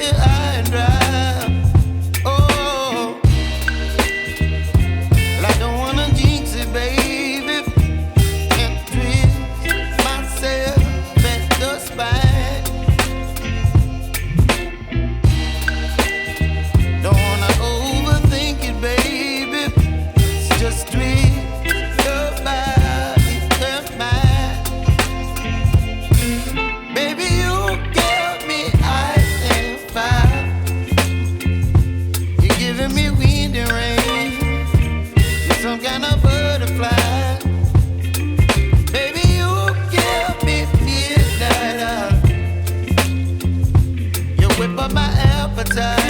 high and dry. Oh, well, I don't wanna jinx it, baby, and twist myself at the spine. Don't wanna overthink it, baby. It's just twist your body and mine. Baby, you give me ice and fire. You're giving me wind and rain. You're some kind of butterfly. Baby, you give me midnight. You whip up my appetite.